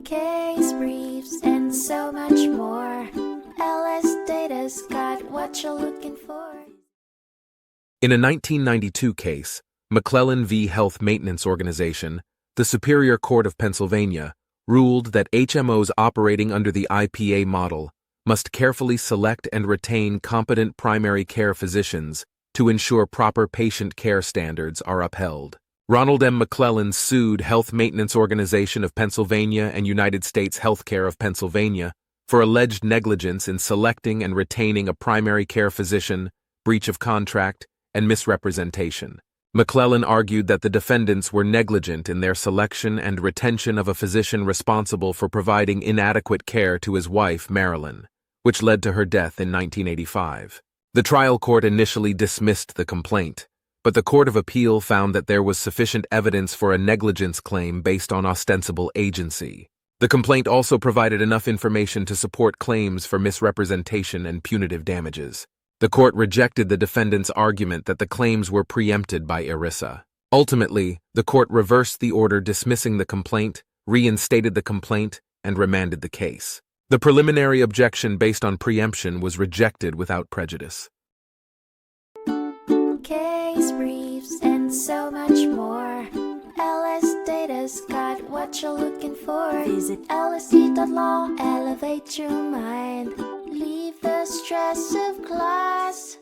case briefs, and so much more. LSData's got what you're looking for. In a 1992 case, McClellan v. Health Maintenance Organization, the Superior Court of Pennsylvania ruled that HMOs operating under the IPA model must carefully select and retain competent primary care physicians to ensure proper patient care standards are upheld. Ronald M. McClellan sued Health Maintenance Organization of Pennsylvania and United States Healthcare of Pennsylvania for alleged negligence in selecting and retaining a primary care physician, breach of contract, and misrepresentation. McClellan argued that the defendants were negligent in their selection and retention of a physician responsible for providing inadequate care to his wife, Marilyn, which led to her death in 1985. The trial court initially dismissed the complaint, but the Court of Appeal found that there was sufficient evidence for a negligence claim based on ostensible agency. The complaint also provided enough information to support claims for misrepresentation and punitive damages. The court rejected the defendant's argument that the claims were preempted by ERISA. Ultimately, the court reversed the order dismissing the complaint, reinstated the complaint, and remanded the case. The preliminary objection based on preemption was rejected without prejudice. Case briefs, and so much more. LSData's got what you're looking for. Visit lsd.law, elevate your mind. Leave the stress of class.